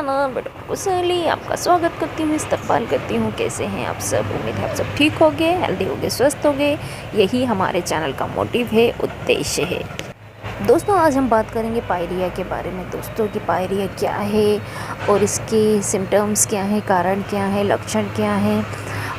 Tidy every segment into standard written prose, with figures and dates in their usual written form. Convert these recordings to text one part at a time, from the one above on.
Channel बेटा कुशली आपका स्वागत करती हूँ, इस्तकबाल करती हूँ। कैसे हैं आप सब? उम्मीद है आप सब ठीक होंगे, हेल्दी होंगे, स्वस्थ होंगे। यही हमारे चैनल का मोटिव है, उद्देश्य है। दोस्तों आज हम बात करेंगे पायरिया के बारे में। दोस्तों कि पायरिया क्या है और इसके सिम्टम्स क्या हैं, कारण क्या है, लक्षण क्या हैं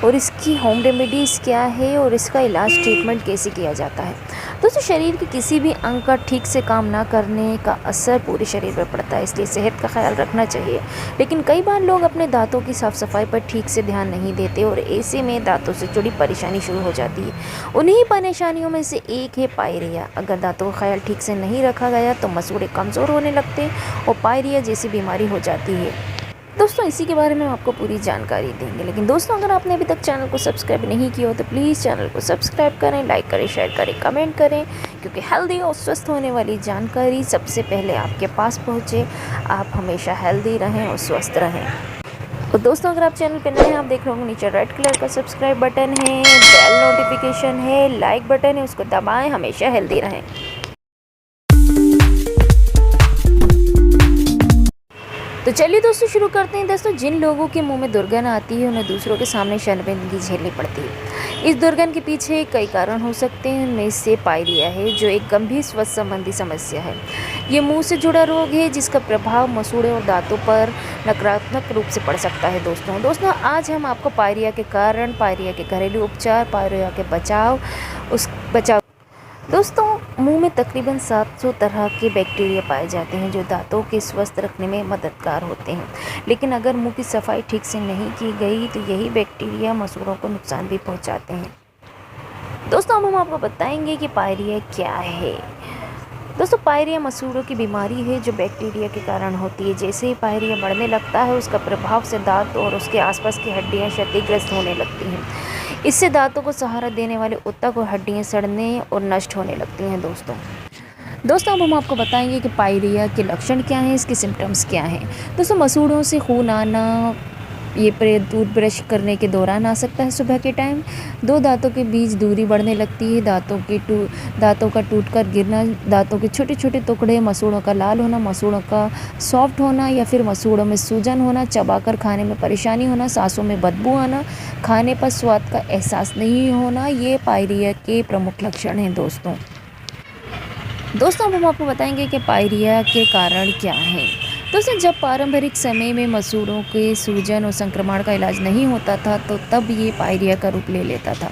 और इसकी होम रेमेडीज़ क्या है और इसका इलाज ट्रीटमेंट कैसे किया जाता है। दोस्तों शरीर के किसी भी अंग का ठीक से काम ना करने का असर पूरे शरीर पर पड़ता है, इसलिए सेहत का ख्याल रखना चाहिए। लेकिन कई बार लोग अपने दांतों की साफ़ सफाई पर ठीक से ध्यान नहीं देते और ऐसे में दांतों से जुड़ी परेशानी शुरू हो जाती है। उन्हीं परेशानियों में से एक है पायरिया। अगर दांतों का ख्याल ठीक से नहीं रखा गया तो मसूड़े कमज़ोर होने लगते हैं और पायरिया जैसी बीमारी हो जाती है। दोस्तों इसी के बारे में हम आपको पूरी जानकारी देंगे। लेकिन दोस्तों अगर आपने अभी तक चैनल को सब्सक्राइब नहीं किया हो तो प्लीज़ चैनल को सब्सक्राइब करें, लाइक करें, शेयर करें, कमेंट करें, क्योंकि हेल्दी और स्वस्थ होने वाली जानकारी सबसे पहले आपके पास पहुंचे। आप हमेशा हेल्दी रहें और स्वस्थ रहें। तो दोस्तों अगर आप चैनल पर नए हैं, आप देख रहे होंगे नीचे रेड कलर का सब्सक्राइब बटन है, बेल नोटिफिकेशन है, लाइक बटन है, उसको दबाएँ। हमेशा हेल्दी रहें। तो चलिए दोस्तों शुरू करते हैं। दोस्तों जिन लोगों के मुंह में दुर्गंध आती है उन्हें दूसरों के सामने शर्मिंदगी झेलनी पड़ती है। इस दुर्गंध के पीछे कई कारण हो सकते हैं, उनमें से पायरिया है जो एक गंभीर स्वास्थ्य संबंधी समस्या है। ये मुंह से जुड़ा रोग है जिसका प्रभाव मसूड़े और दांतों पर नकारात्मक रूप से पड़ सकता है। दोस्तों आज हम आपको पायरिया के कारण, पायरिया के घरेलू उपचार, पायरिया के बचाव दोस्तों मुंह में तकरीबन 700 तरह के बैक्टीरिया पाए जाते हैं जो दांतों के स्वस्थ रखने में मददगार होते हैं। लेकिन अगर मुंह की सफाई ठीक से नहीं की गई तो यही बैक्टीरिया मसूड़ों को नुकसान भी पहुंचाते हैं। दोस्तों अब हम आपको बताएंगे कि पायरिया क्या है। दोस्तों पायरिया मसूड़ों की बीमारी है जो बैक्टीरिया के कारण होती है। जैसे ही पायरिया बढ़ने लगता है उसका प्रभाव से दांत और उसके आसपास की हड्डियां क्षतिग्रस्त होने लगती हैं। इससे दांतों को सहारा देने वाले ऊतक और हड्डियां सड़ने और नष्ट होने लगती हैं। दोस्तों अब हम आपको बताएंगे कि पायरिया के लक्षण क्या हैं, इसके सिम्टम्स क्या हैं। दोस्तों मसूड़ों से खून आना, ये टूथब्रश करने के दौरान आ सकता है। सुबह के टाइम दो दांतों के बीच दूरी बढ़ने लगती है। दांतों का टूटकर गिरना, दांतों के छोटे छोटे टुकड़े, मसूड़ों का लाल होना, मसूड़ों का सॉफ्ट होना या फिर मसूड़ों में सूजन होना, चबाकर खाने में परेशानी होना, सांसों में बदबू आना, खाने पर स्वाद का एहसास नहीं होना, ये पायरिया के प्रमुख लक्षण हैं। दोस्तों अब हम आपको बताएंगे कि पायरिया के कारण क्या हैं। दोस्तों जब पारंपरिक समय में मसूड़ों के सूजन और संक्रमण का इलाज नहीं होता था तो तब ये पायरिया का रूप ले लेता था।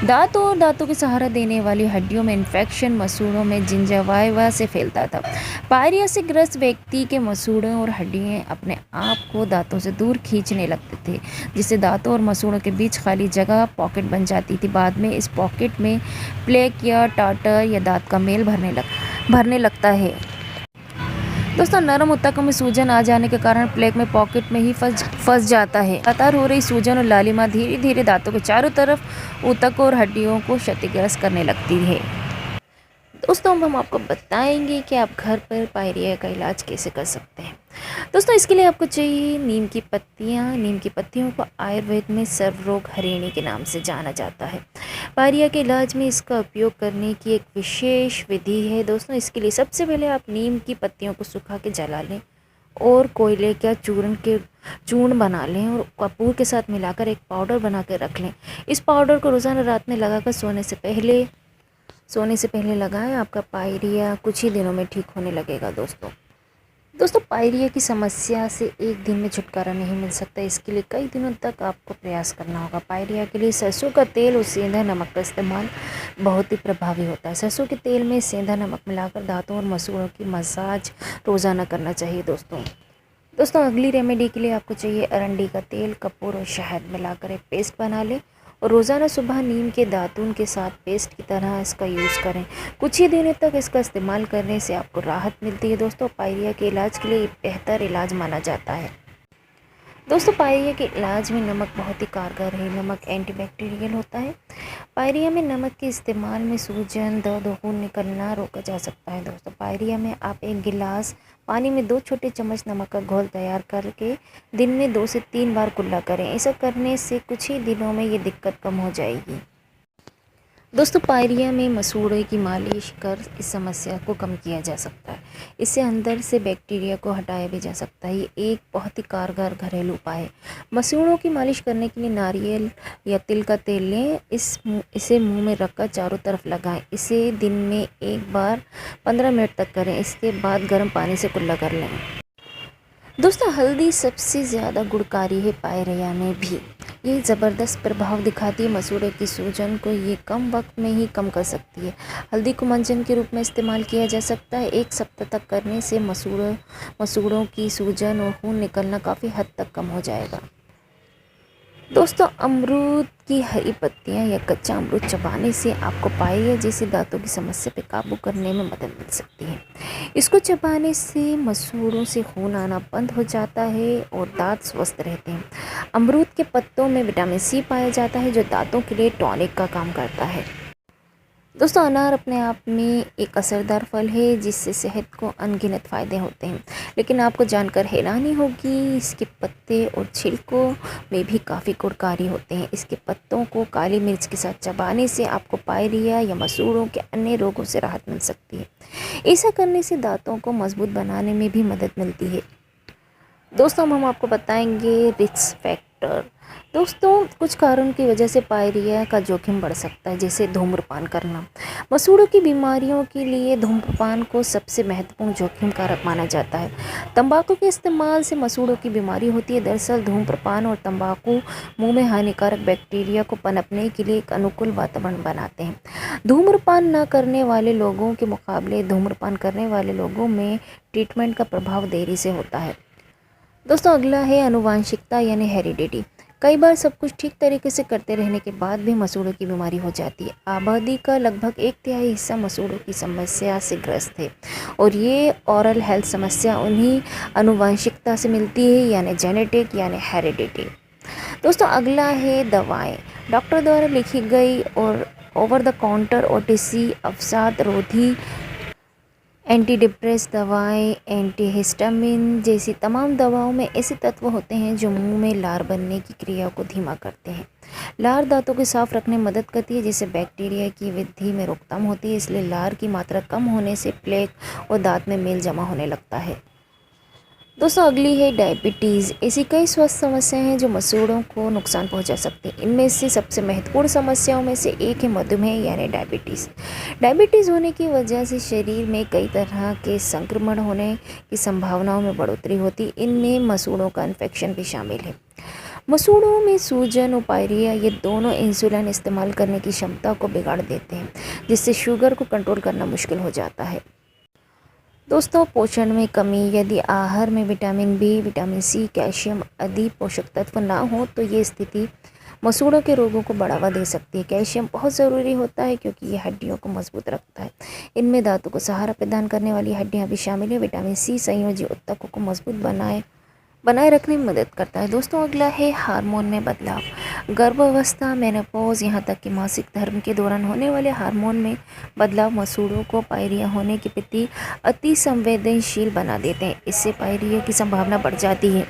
दांतों और दांतों के सहारा देने वाली हड्डियों में इन्फेक्शन मसूड़ों में जिंजावाइवा से फैलता था। पायरिया से ग्रस्त व्यक्ति के मसूड़ों और हड्डियां अपने आप को दांतों से दूर खींचने लगते थे, जिससे दांतों और मसूड़ों के बीच खाली जगह पॉकेट बन जाती थी। बाद में इस पॉकेट में प्लेक या टाटर या दांत का मेल भरने लगता है। दोस्तों नरम ऊतकों में सूजन आ जाने के कारण प्लेक में पॉकेट में ही फंस जाता है। लगातार हो रही सूजन और लालिमा धीरे धीरे दांतों के चारों तरफ ऊतकों और हड्डियों को क्षतिग्रस्त करने लगती है। दोस्तों अब हम आपको बताएंगे कि आप घर पर पायरिया का इलाज कैसे कर सकते हैं। दोस्तों इसके लिए आपको चाहिए नीम की पत्तियाँ। नीम की पत्तियों को आयुर्वेद में सर्वरोग हरिणी के नाम से जाना जाता है। पायरिया के इलाज में इसका उपयोग करने की एक विशेष विधि है। दोस्तों इसके लिए सबसे पहले आप नीम की पत्तियों को सुखा के जला लें और कोयले का चूर्ण बना लें और कपूर के साथ मिलाकर एक पाउडर बना कर रख लें। इस पाउडर को रोज़ाना रात में लगाकर सोने से पहले लगाएं। आपका पायरिया कुछ ही दिनों में ठीक होने लगेगा। दोस्तों पायरिया की समस्या से एक दिन में छुटकारा नहीं मिल सकता, इसके लिए कई दिनों तक आपको प्रयास करना होगा। पायरिया के लिए सरसों का तेल और सेंधा नमक का इस्तेमाल बहुत ही प्रभावी होता है। सरसों के तेल में सेंधा नमक मिलाकर दांतों और मसूड़ों की मसाज रोज़ाना करना चाहिए। दोस्तों अगली रेमेडी के लिए आपको चाहिए अरंडी का तेल, कपूर और शहद मिलाकर एक पेस्ट बना लें और रोज़ाना सुबह नीम के दातून के साथ पेस्ट की तरह इसका यूज़ करें। कुछ ही दिनों तक इसका इस्तेमाल करने से आपको राहत मिलती है। दोस्तों पायरिया के इलाज के लिए बेहतर इलाज माना जाता है। दोस्तों पायरिया के इलाज में नमक बहुत ही कारगर है। नमक एंटीबैक्टीरियल होता है। पायरिया में नमक के इस्तेमाल में सूजन, दर्द और खून निकलना रोका जा सकता है। दोस्तों पायरिया में आप एक गिलास पानी में 2 छोटे चम्मच नमक का घोल तैयार करके दिन में 2 से 3 बार कुल्ला करें। ऐसा करने से कुछ ही दिनों में ये दिक्कत कम हो जाएगी। दोस्तों पायरिया में मसूड़े की मालिश कर इस समस्या को कम किया जा सकता है। इससे अंदर से बैक्टीरिया को हटाया भी जा सकता है। ये एक बहुत ही कारगर घरेलू उपाय है। मसूड़ों की मालिश करने के लिए नारियल या तिल का तेल लें। इसे मुंह में रखकर चारों तरफ लगाएं। इसे दिन में एक बार 15 मिनट तक करें। इसके बाद गर्म पानी से कुल्ला कर लें। दोस्तों हल्दी सबसे ज़्यादा गुणकारी है पायरिया में भी। ये ज़बरदस्त प्रभाव दिखाती है मसूड़े की सूजन को। ये कम वक्त में ही कम कर सकती है। हल्दी को मंजन के रूप में इस्तेमाल किया जा सकता है। 1 सप्ताह तक करने से मसूड़ों की सूजन और खून निकलना काफ़ी हद तक कम हो जाएगा। दोस्तों अमरूद की हरी पत्तियां या कच्चा अमरूद चबाने से आपको पायरिया जैसी दांतों की समस्या पे काबू करने में मदद मिल सकती है। इसको चबाने से मसूड़ों से खून आना बंद हो जाता है और दांत स्वस्थ रहते हैं। अमरूद के पत्तों में विटामिन सी पाया जाता है जो दांतों के लिए टॉनिक का काम करता है। दोस्तों अनार अपने आप में एक असरदार फल है जिससे सेहत को अनगिनत फ़ायदे होते हैं, लेकिन आपको जानकर हैरानी होगी इसके पत्ते और छिलकों में भी काफ़ी गुणकारी होते हैं। इसके पत्तों को काली मिर्च के साथ चबाने से आपको पायरिया या मसूड़ों के अन्य रोगों से राहत मिल सकती है। ऐसा करने से दांतों को मजबूत बनाने में भी मदद मिलती है। दोस्तों हम आपको बताएंगे रिस्क फैक्टर। दोस्तों कुछ कारणों की वजह से पायरिया का जोखिम बढ़ सकता है, जैसे धूम्रपान करना। मसूड़ों की बीमारियों के लिए धूम्रपान को सबसे महत्वपूर्ण जोखिम कारक माना जाता है। तंबाकू के इस्तेमाल से मसूड़ों की बीमारी होती है। दरअसल धूम्रपान और तंबाकू मुंह में हानिकारक बैक्टीरिया को पनपने के लिए एक अनुकूल वातावरण बनाते हैं। धूम्रपान न करने वाले लोगों के मुकाबले धूम्रपान करने वाले लोगों में ट्रीटमेंट का प्रभाव देरी से होता है। दोस्तों अगला है आनुवांशिकता यानी हेरिडिटी। कई बार सब कुछ ठीक तरीके से करते रहने के बाद भी मसूड़ों की बीमारी हो जाती है। आबादी का लगभग 1/3 हिस्सा मसूड़ों की समस्या से ग्रस्त है और ये ओरल हेल्थ समस्या उन्हीं आनुवांशिकता से मिलती है यानी जेनेटिक यानी हेरिडिटी। दोस्तों अगला है दवाएं। डॉक्टर द्वारा लिखी गई और ओवर द काउंटर ओटीसी अवसाद रोधी एंटी डिप्रेस दवाएं, एंटीहिस्टामिन जैसी तमाम दवाओं में ऐसे तत्व होते हैं जो मुंह में लार बनने की क्रिया को धीमा करते हैं। लार दांतों को साफ रखने में मदद करती है जिससे बैक्टीरिया की वृद्धि में रोकथाम होती है। इसलिए लार की मात्रा कम होने से प्लेक और दांत में मेल जमा होने लगता है। दोस्तों अगली है डायबिटीज़। ऐसी कई स्वास्थ्य समस्याएं हैं जो मसूड़ों को नुकसान पहुंचा सकती हैं। इनमें से सबसे महत्वपूर्ण समस्याओं में से एक है मधुमेह यानी डायबिटीज़। डायबिटीज़ होने की वजह से शरीर में कई तरह के संक्रमण होने की संभावनाओं में बढ़ोतरी होती। इनमें मसूड़ों का इन्फेक्शन भी शामिल है। मसूड़ों में सूजन और पायरिया ये दोनों इंसुलिन इस्तेमाल करने की क्षमता को बिगाड़ देते हैं जिससे शुगर को कंट्रोल करना मुश्किल हो जाता है। दोस्तों पोषण में कमी। यदि आहार में vitamin B, vitamin C, calcium आदि पोषक तत्व ना हो तो ये स्थिति मसूड़ों के रोगों को बढ़ावा दे सकती है। कैल्शियम बहुत ज़रूरी होता है क्योंकि ये हड्डियों को मजबूत रखता है। इनमें दांतों को सहारा प्रदान करने वाली हड्डियां भी शामिल है। विटामिन सी संयोजी ऊतकों को मजबूत बनाए रखने में मदद करता है। दोस्तों अगला है हार्मोन में बदलाव। गर्भावस्था, मेनोपॉज यहाँ तक कि मासिक धर्म के दौरान होने वाले हार्मोन में बदलाव मसूड़ों को पायरिया होने के प्रति अति संवेदनशील बना देते हैं। इससे पायरिया की संभावना बढ़ जाती है।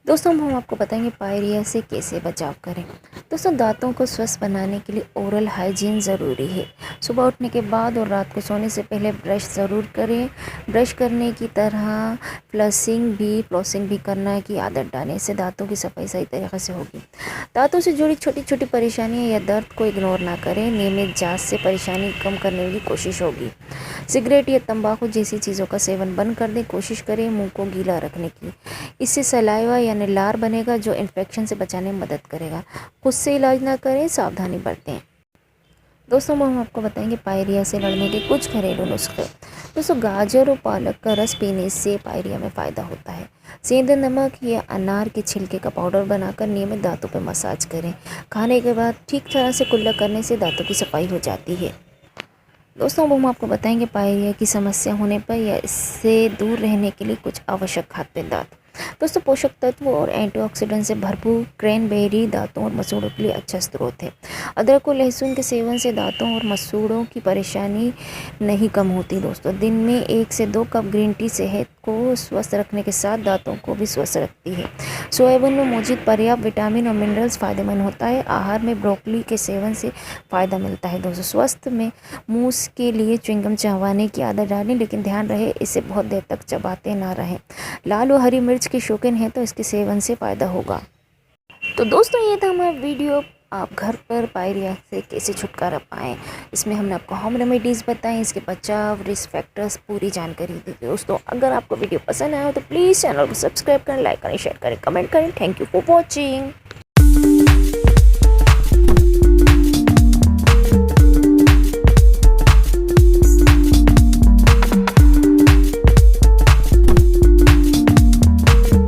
दोस्तों हम आपको बताएंगे पायरिया से कैसे बचाव करें। दोस्तों दांतों को स्वस्थ बनाने के लिए ओरल हाइजीन ज़रूरी है। सुबह उठने के बाद और रात को सोने से पहले ब्रश ज़रूर करें। ब्रश करने की तरह फ्लॉसिंग भी करना की आदत डालें। इससे दांतों की सफाई सही तरीके से होगी। दांतों से जुड़ी छोटी छोटी परेशानियां या दर्द को इग्नोर ना करें। नियमित जांच से परेशानी कम करने की कोशिश होगी। सिगरेट या तंबाकू जैसी चीज़ों का सेवन बंद कर दें। कोशिश करें मुंह को गीला रखने की। इससे सलाइवा यानी लार बनेगा जो इन्फेक्शन से बचाने में मदद करेगा। खुद से इलाज ना करें, सावधानी बरतें। दोस्तों हम आपको बताएंगे पायरिया से लड़ने के कुछ घरेलू नुस्खे। दोस्तों गाजर और पालक का रस पीने से पायरिया में फ़ायदा होता है। सेंधा नमक या अनार के छिलके का पाउडर बनाकर नियमित दांतों पर मसाज करें। खाने के बाद ठीक तरह से कुल्ला करने से दांतों की सफाई हो जाती है। दोस्तों हम आपको बताएंगे पायरिया की समस्या होने पर या इससे दूर रहने के लिए कुछ आवश्यक खाद्य पदार्थ। दोस्तों पोषक तत्व और एंटीऑक्सीडेंट से भरपूर क्रैनबेरी दांतों और मसूड़ों के लिए अच्छा स्रोत है। अदरक और लहसुन के सेवन से दांतों और मसूड़ों की परेशानी नहीं कम होती। दोस्तों दिन में 1 से 2 कप ग्रीन टी सेहत को स्वस्थ रखने के साथ दांतों को भी स्वस्थ रखती है। सोयाबीन में मौजूद पर्याप्त विटामिन और मिनरल्स फ़ायदेमंद होता है। आहार में ब्रोकली के सेवन से फ़ायदा मिलता है। दोस्तों, स्वस्थ में मूस के लिए च्युइंगम चबाने की आदत डालें, लेकिन ध्यान रहे इसे बहुत देर तक चबाते ना रहें। लाल और हरी मिर्च के शौकीन हैं तो इसके सेवन से फ़ायदा होगा। तो दोस्तों, ये था हमारा वीडियो। आप घर पर पायरिया से कैसे छुटकारा पाएँ, इसमें हमने आपको होम रेमेडीज़ बताएं, इसके बचाव, रिस्क फैक्टर्स पूरी जानकारी दी थी। दोस्तों, अगर आपको वीडियो पसंद आया हो तो प्लीज़ चैनल को सब्सक्राइब करें, लाइक करें, शेयर करें, कमेंट करें। Thank you for watching.